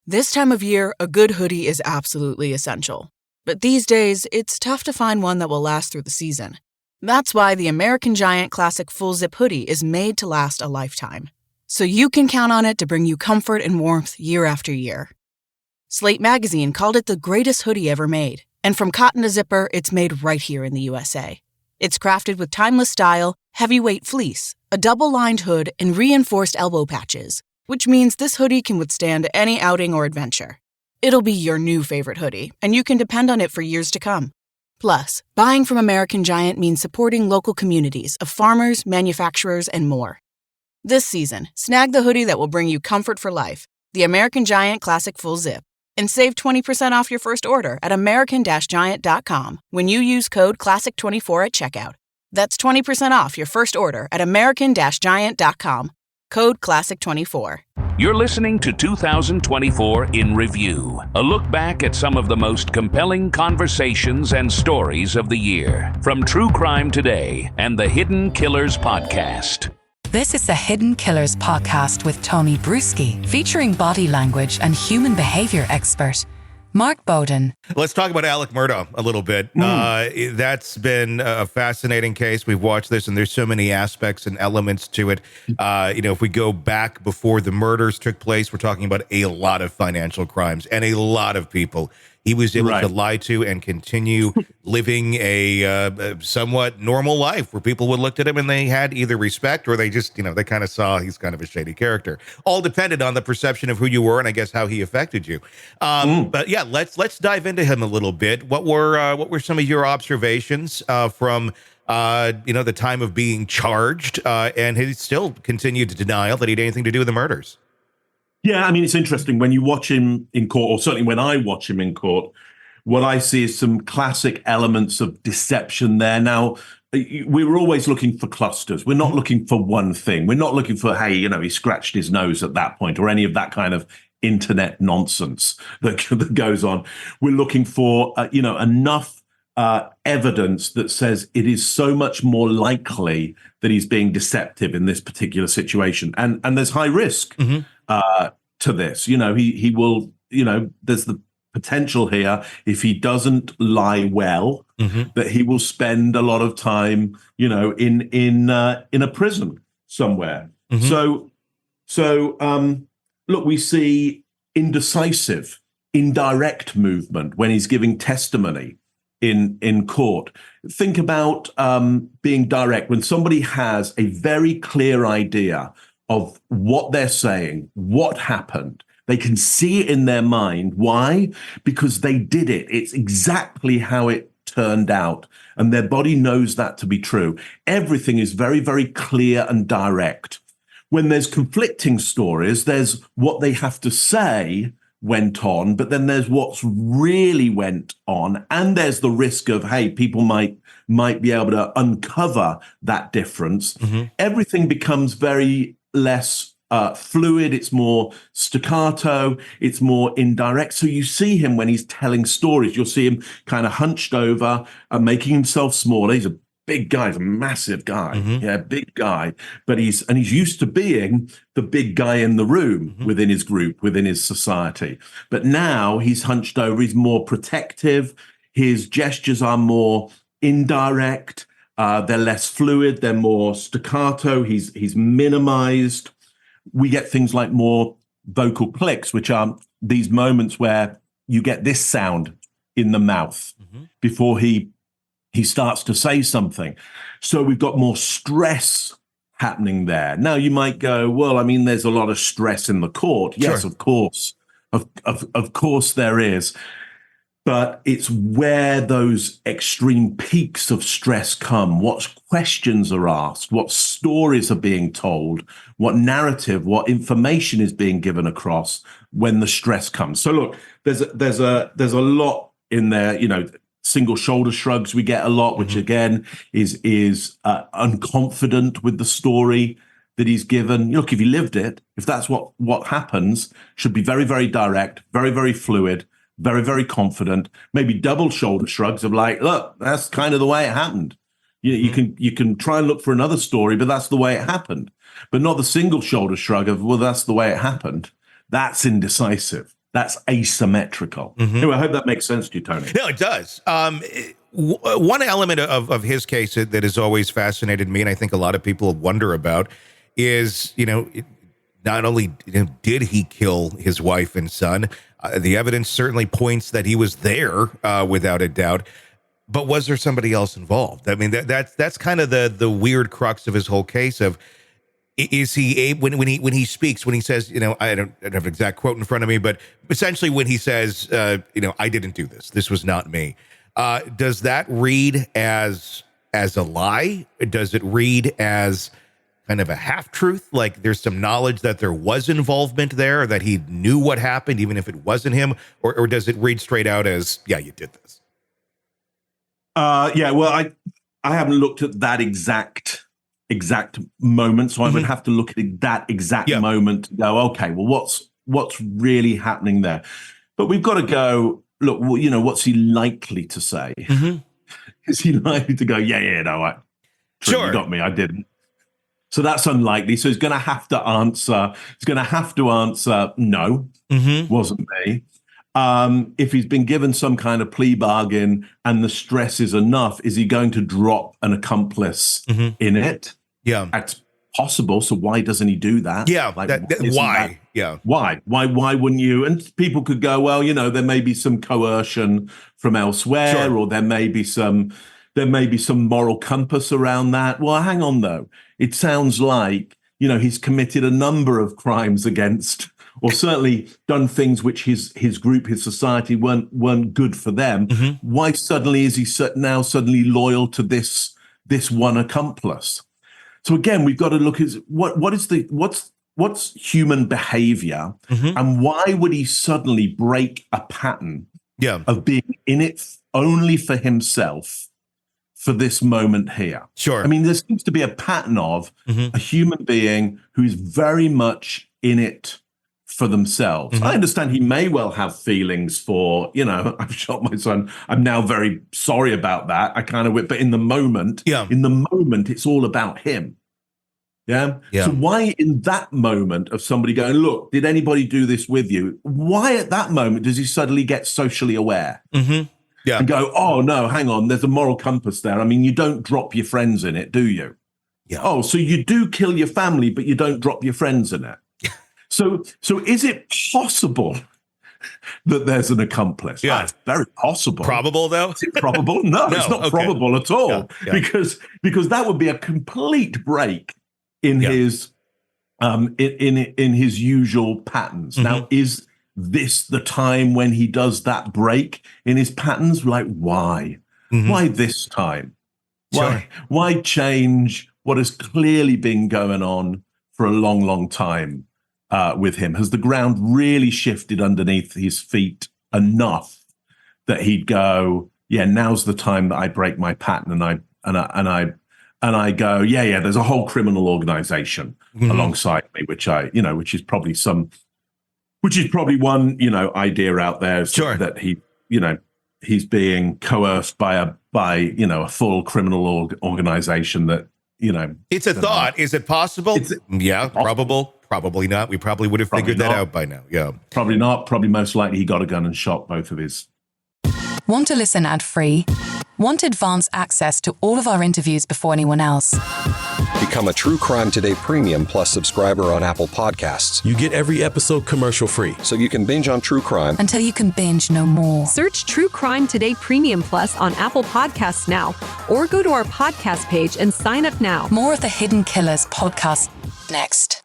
This time of year, a good hoodie is absolutely essential. But these days, it's tough to find one that will last through the season. That's why the American Giant Classic Full Zip Hoodie is made to last a lifetime. So you can count on it to bring you comfort and warmth year after year. Slate Magazine called it the greatest hoodie ever made. And from cotton to zipper, it's made right here in the USA. It's crafted with timeless style, heavyweight fleece, a double-lined hood, and reinforced elbow patches, which means this hoodie can withstand any outing or adventure. It'll be your new favorite hoodie, and you can depend on it for years to come. Plus, buying from American Giant means supporting local communities of farmers, manufacturers, and more. This season, snag the hoodie that will bring you comfort for life, the American Giant Classic Full Zip, and save 20% off your first order at american-giant.com when you use code CLASSIC24 at checkout. That's 20% off your first order at american-giant.com. Code CLASSIC24. You're listening to 2024 in Review, a look back at some of the most compelling conversations and stories of the year from True Crime Today and the Hidden Killers Podcast. This is the Hidden Killers Podcast with Tony Brueski, featuring body language and human behavior expert Mark Bowden. Let's talk about Alec Murdaugh a little bit. That's been a fascinating case. We've watched this, and there's so many aspects and elements to it. If we go back before the murders took place, we're talking about a lot of financial crimes and a lot of people he was able to lie to and continue living a somewhat normal life where people would look at him and they had either respect or they just, they kind of saw he's kind of a shady character. All depended on the perception of who you were and I guess how he affected you. But yeah, let's dive into him a little bit. What were some of your observations from the time of being charged? And he still continued to deny that he had anything to do with the murders. Yeah, I mean, it's interesting when you watch him in court, or certainly when I watch him in court, what I see is some classic elements of deception there. Now, we were always looking for clusters. We're not looking for one thing. We're not looking for, hey, he scratched his nose at that point or any of that kind of internet nonsense that goes on. We're looking for, enough evidence that says it is so much more likely that he's being deceptive in this particular situation. And there's high risk. To this, he will, there's the potential here if he doesn't lie well, that he will spend a lot of time, in a prison somewhere. So look, we see indecisive, indirect movement when he's giving testimony in court. Think about being direct when somebody has a very clear idea of what they're saying, what happened. They can see it in their mind. Why? Because they did it. It's exactly how it turned out. And their body knows that to be true. Everything is very, very clear and direct. When there's conflicting stories, there's what they have to say went on, but then there's what's really went on. And there's the risk of, hey, people might be able to uncover that difference. Everything becomes very less fluid, it's more staccato, it's more indirect. So you see him when he's telling stories, you'll see him kind of hunched over and making himself smaller. He's a big guy, he's a massive guy, big guy, but he's used to being the big guy in the room within his group, within his society. But now he's hunched over, he's more protective, his gestures are more indirect. They're less fluid. They're more staccato. He's minimized. We get things like more vocal clicks, which are these moments where you get this sound in the mouth before he starts to say something. So we've got more stress happening there. Now you might go, well, I mean, there's a lot of stress in the court. Yes, of course. Of course there is. But it's where those extreme peaks of stress come, what questions are asked, what stories are being told, what narrative, what information is being given across when the stress comes. So look, there's a lot in there, single shoulder shrugs we get a lot, which again is unconfident with the story that he's given. Look, if he lived it, if that's what happens, should be very, very direct, very, very fluid, very, very confident, maybe double shoulder shrugs of like, look, that's kind of the way it happened. You can try and look for another story, but that's the way it happened. But not the single shoulder shrug of, well, that's the way it happened. That's indecisive. That's asymmetrical. Anyway, I hope that makes sense to you, Tony. No, it does. One element of his case that has always fascinated me, and I think a lot of people wonder about, is, not only did he kill his wife and son, the evidence certainly points that he was there without a doubt, but was there somebody else involved? I mean, that's kind of the weird crux of his whole case of, is he when he speaks, when he says, I don't have an exact quote in front of me, but essentially when he says, I didn't do this. This was not me. Does that read as a lie? Does it read as kind of a half-truth? Like there's some knowledge that there was involvement there, that he knew what happened, even if it wasn't him, or does it read straight out as, yeah, you did this? Well, I haven't looked at that exact moment, so I would have to look at that exact moment to go, okay, well, what's really happening there? But we've got to go, look, what's he likely to say? Is he likely to go, no, sure, you got me, I didn't. So that's unlikely. So he's going to have to answer. No, wasn't me. If he's been given some kind of plea bargain and the stress is enough, is he going to drop an accomplice in it? Yeah, that's possible. So why doesn't he do that? Yeah, why? Why wouldn't you? And people could go, well, there may be some coercion from elsewhere, or there may be some moral compass around that. Well, hang on though. It sounds like, he's committed a number of crimes against, or certainly done things which his group, his society weren't good for them. Why suddenly is he now suddenly loyal to this one accomplice? So again, we've got to look at what's human behavior, and why would he suddenly break a pattern of being in it only for himself for this moment here? Sure. I mean, there seems to be a pattern of a human being who is very much in it for themselves. I understand he may well have feelings for, I've shot my son. I'm now very sorry about that. But in the moment, it's all about him. Yeah. So why in that moment of somebody going, look, did anybody do this with you? Why at that moment does he suddenly get socially aware? And go, oh no, hang on, there's a moral compass there. I mean, you don't drop your friends in it, do you? Oh, so you do kill your family, but you don't drop your friends in it. So is it possible that there's an accomplice? Yeah, it's very possible. Probable though? Is it probable? No, it's not probable at all. Because that would be a complete break in his in his usual patterns. Now, is this the time when he does that break in his patterns? Like, why? Why this time? Why change what has clearly been going on for a long, long time with him? Has the ground really shifted underneath his feet enough that he'd go, yeah, now's the time that I break my pattern and I go, there's a whole criminal organization alongside me, which is probably one, idea out there that he's being coerced by a full criminal organization that, It's a thought. Is it possible? Probable. Probably not. We probably would have figured that out by now. Yeah. Probably not. Probably most likely he got a gun and shot both of his. Want to listen ad-free? Want advance access to all of our interviews before anyone else? Become a True Crime Today Premium Plus subscriber on Apple Podcasts. You get every episode commercial-free. So you can binge on true crime until you can binge no more. Search True Crime Today Premium Plus on Apple Podcasts now, or go to our podcast page and sign up now. More of the Hidden Killers podcast next.